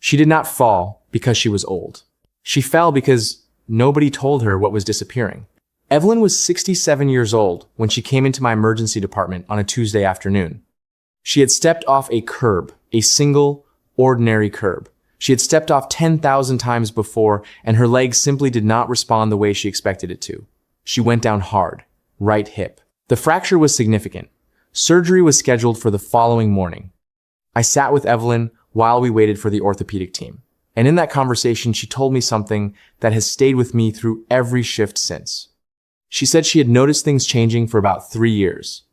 She did not fall because she was old. She fell because nobody told her what was disappearing. Evelyn was 67 years old when she came into my emergency department on a Tuesday afternoon. She had stepped off a curb, a single, ordinary curb. She had stepped off 10,000 times before, and her leg simply did not respond the way she expected it to. She went down hard, right hip. The fracture was significant. Surgery was scheduled for the following morning. I sat with Evelyn while we waited for the orthopedic team. And in that conversation, she told me something that has stayed with me through every shift since. She said she had noticed things changing for about 3 years.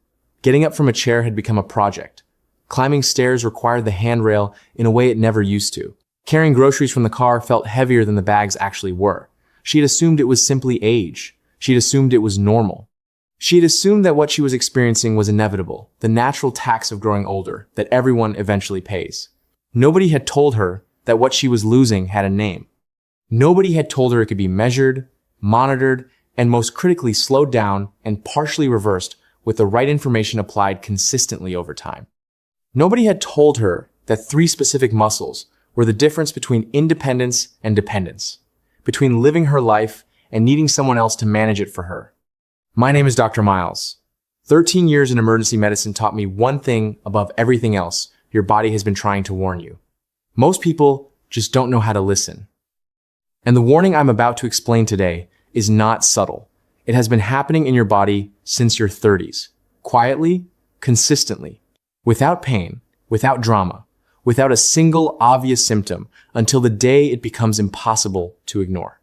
Getting up from a chair had become a project. Climbing stairs required the handrail in a way it never used to. Carrying groceries from the car felt heavier than the bags actually were. She had assumed it was simply age. She had assumed it was normal. She had assumed that what she was experiencing was inevitable, the natural tax of growing older that everyone eventually pays. Nobody had told her that what she was losing had a name. Nobody had told her it could be measured, monitored, and most critically slowed down and partially reversed with the right information applied consistently over time. Nobody had told her that 3 specific muscles were the difference between independence and dependence, between living her life and needing someone else to manage it for her. My name is Dr. Miles. 13 years in emergency medicine taught me one thing above everything else your body has been trying to warn you. Most people just don't know how to listen. And the warning I'm about to explain today is not subtle. It has been happening in your body since your 30s, quietly, consistently, without pain, without drama, without a single obvious symptom until the day it becomes impossible to ignore.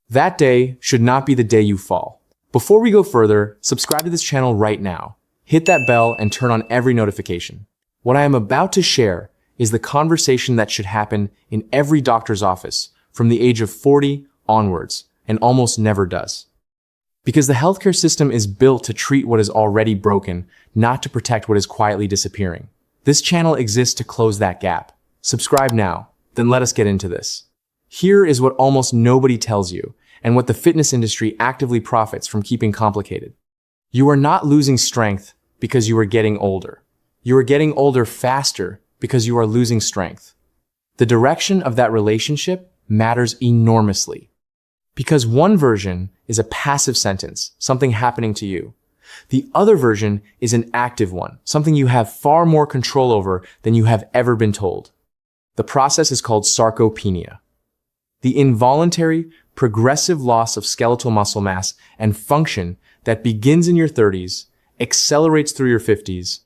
That day should not be the day you fall. Before we go further, subscribe to this channel right now. Hit that bell and turn on every notification. What I am about to share is the conversation that should happen in every doctor's office from the age of 40 onwards, and almost never does. Because the healthcare system is built to treat what is already broken, not to protect what is quietly disappearing. This channel exists to close that gap. Subscribe now, then let us get into this. Here is what almost nobody tells you, and what the fitness industry actively profits from keeping complicated. You are not losing strength because you are getting older. You are getting older faster because you are losing strength. The direction of that relationship matters enormously. Because one version is a passive sentence, something happening to you. The other version is an active one, something you have far more control over than you have ever been told. The process is called sarcopenia. The involuntary, progressive loss of skeletal muscle mass and function that begins in your 30s, accelerates through your 50s,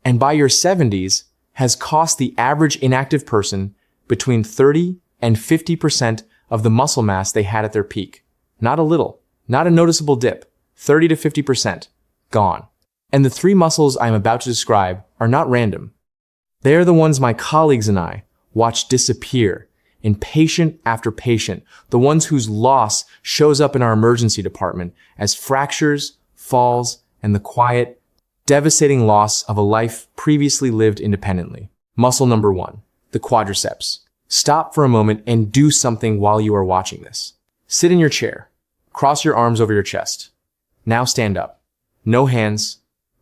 and by your 70s has cost the average inactive person between 30 and 50% of the muscle mass they had at their peak. Not a little, not a noticeable dip, 30 to 50%, gone. And the 3 muscles I am about to describe are not random. They are the ones my colleagues and I watch disappear in patient after patient, the ones whose loss shows up in our emergency department as fractures, falls, and the quiet, devastating loss of a life previously lived independently. Muscle number 1, the quadriceps. Stop for a moment and do something while you are watching this. Sit in your chair. Cross your arms over your chest. Now stand up. No hands,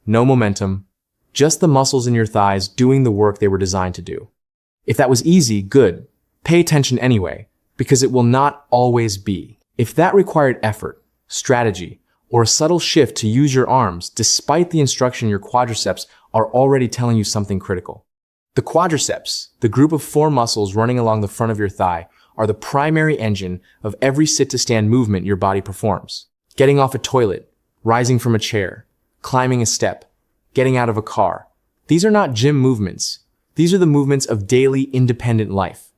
no momentum, just the muscles in your thighs doing the work they were designed to do. If that was easy, good. Pay attention anyway, because it will not always be. If that required effort, strategy, or a subtle shift to use your arms, despite the instruction your quadriceps are already telling you something critical. The quadriceps, the group of 4 muscles running along the front of your thigh, are the primary engine of every sit-to-stand movement your body performs. Getting off a toilet, rising from a chair, climbing a step, getting out of a car. These are not gym movements. These are the movements of daily independent life.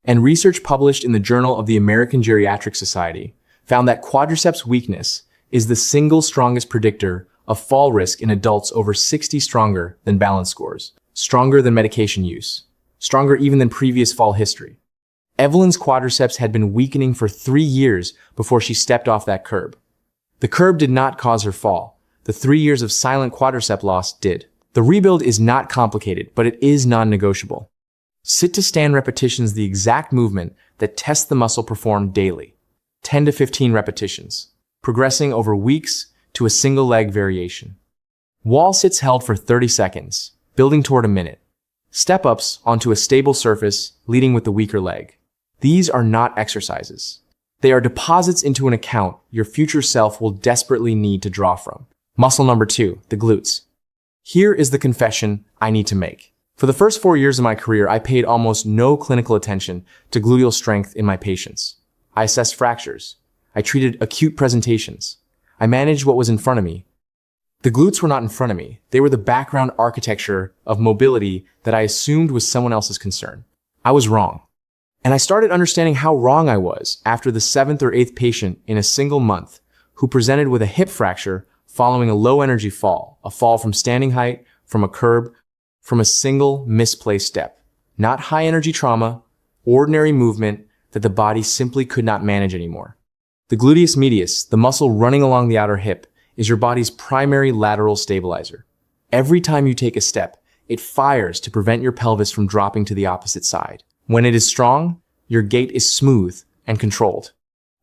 And research published in the Journal of the American Geriatric Society found that quadriceps weakness is the single strongest predictor of fall risk in adults over 60, stronger than balance scores, stronger than medication use, stronger even than previous fall history. Evelyn's quadriceps had been weakening for 3 years before she stepped off that curb. The curb did not cause her fall. The 3 years of silent quadricep loss did. The rebuild is not complicated, but it is non-negotiable. Sit-to-stand repetitions, the exact movement that tests the muscle performed daily. 10 to 15 repetitions, progressing over weeks to a single leg variation. Wall sits held for 30 seconds, building toward a minute. Step-ups onto a stable surface, leading with the weaker leg. These are not exercises. They are deposits into an account your future self will desperately need to draw from. Muscle number 2, the glutes. Here is the confession I need to make. For the first 4 years of my career, I paid almost no clinical attention to gluteal strength in my patients. I assessed fractures. I treated acute presentations. I managed what was in front of me. The glutes were not in front of me. They were the background architecture of mobility that I assumed was someone else's concern. I was wrong. And I started understanding how wrong I was after the 7th or 8th patient in a single month who presented with a hip fracture following a low-energy fall, a fall from standing height, from a curb, from a single misplaced step. Not high-energy trauma, ordinary movement that the body simply could not manage anymore. The gluteus medius, the muscle running along the outer hip, is your body's primary lateral stabilizer. Every time you take a step, it fires to prevent your pelvis from dropping to the opposite side. When it is strong, your gait is smooth and controlled.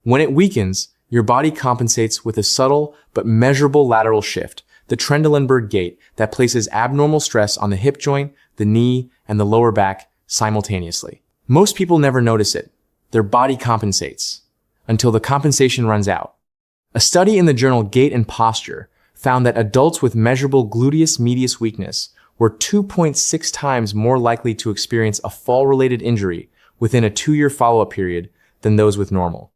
When it weakens, your body compensates with a subtle but measurable lateral shift, the Trendelenburg gait that places abnormal stress on the hip joint, the knee, and the lower back simultaneously. Most people never notice it. Their body compensates until the compensation runs out. A study in the journal Gait and Posture found that adults with measurable gluteus medius weakness were 2.6 times more likely to experience a fall-related injury within a 2-year follow-up period than those with normal.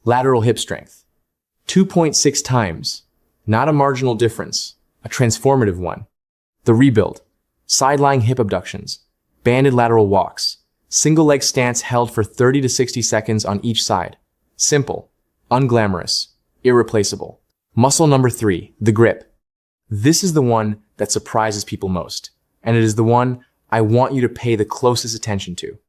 Lateral hip strength. 2.6 times. Not a marginal difference, a transformative one. The rebuild. Side-lying hip abductions. Banded lateral walks. Single-leg stance held for 30 to 60 seconds on each side. Simple. Unglamorous. Irreplaceable. Muscle number 3, the grip. This is the one that surprises people most, and it is the one I want you to pay the closest attention to.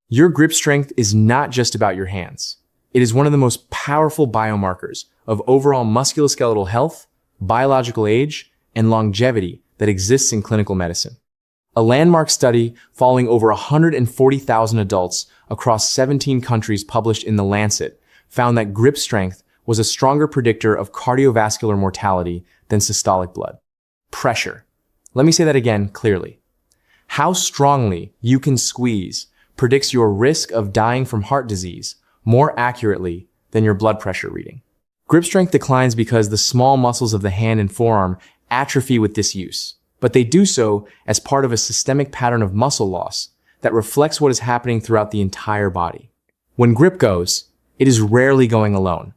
Your grip strength is not just about your hands. It is one of the most powerful biomarkers of overall musculoskeletal health, biological age, and longevity that exists in clinical medicine. A landmark study following over 140,000 adults across 17 countries published in The Lancet found that grip strength was a stronger predictor of cardiovascular mortality than systolic blood. Pressure. Let me say that again clearly. How strongly you can squeeze predicts your risk of dying from heart disease more accurately than your blood pressure reading. Grip strength declines because the small muscles of the hand and forearm atrophy with disuse, but they do so as part of a systemic pattern of muscle loss that reflects what is happening throughout the entire body. When grip goes, it is rarely going alone.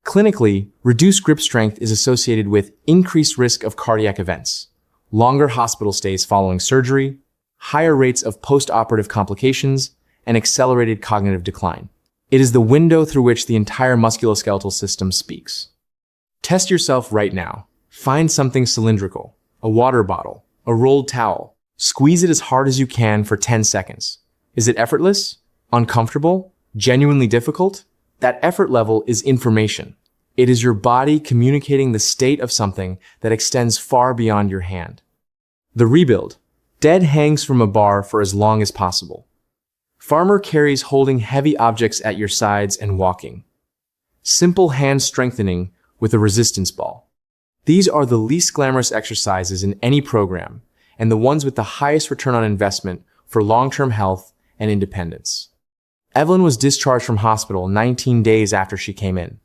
Clinically, reduced grip strength is associated with increased risk of cardiac events, longer hospital stays following surgery, higher rates of post-operative complications, and accelerated cognitive decline. It is the window through which the entire musculoskeletal system speaks. Test yourself right now. Find something cylindrical, a water bottle, a rolled towel. Squeeze it as hard as you can for 10 seconds. Is it effortless? Uncomfortable? Genuinely difficult? That effort level is information. It is your body communicating the state of something that extends far beyond your hand. The rebuild. Dead hangs from a bar for as long as possible. Farmer carries holding heavy objects at your sides and walking. Simple hand strengthening with a resistance ball. These are the least glamorous exercises in any program and the ones with the highest return on investment for long-term health and independence. Evelyn was discharged from hospital 19 days after she came in.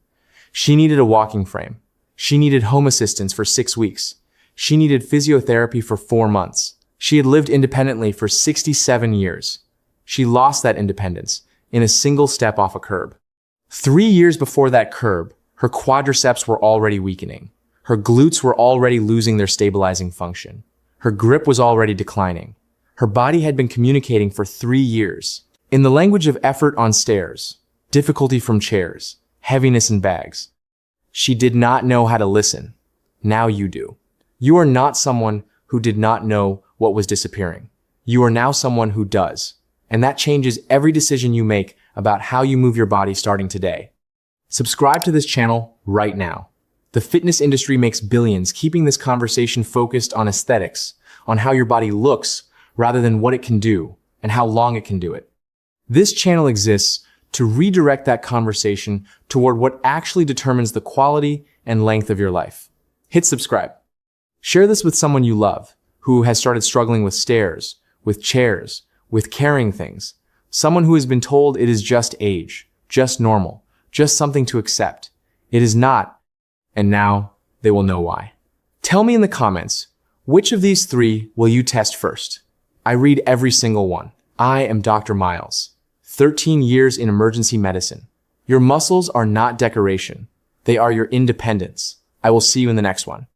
She needed a walking frame. She needed home assistance for 6 weeks. She needed physiotherapy for 4 months. She had lived independently for 67 years. She lost that independence in a single step off a curb. 3 years before that curb, her quadriceps were already weakening. Her glutes were already losing their stabilizing function. Her grip was already declining. Her body had been communicating for 3 years. In the language of effort on stairs, difficulty from chairs, heaviness in bags. She did not know how to listen. Now you do. You are not someone who did not know what was disappearing. You are now someone who does. And that changes every decision you make about how you move your body starting today. Subscribe to this channel right now. The fitness industry makes billions keeping this conversation focused on aesthetics, on how your body looks rather than what it can do and how long it can do it. This channel exists to redirect that conversation toward what actually determines the quality and length of your life. Hit subscribe. Share this with someone you love who has started struggling with stairs, with chairs, with carrying things. Someone who has been told it is just age, just normal, just something to accept. It is not, and now they will know why. Tell me in the comments, which of these three will you test first? I read every single one. I am Dr. Miles, 13 years in emergency medicine. Your muscles are not decoration. They are your independence. I will see you in the next one.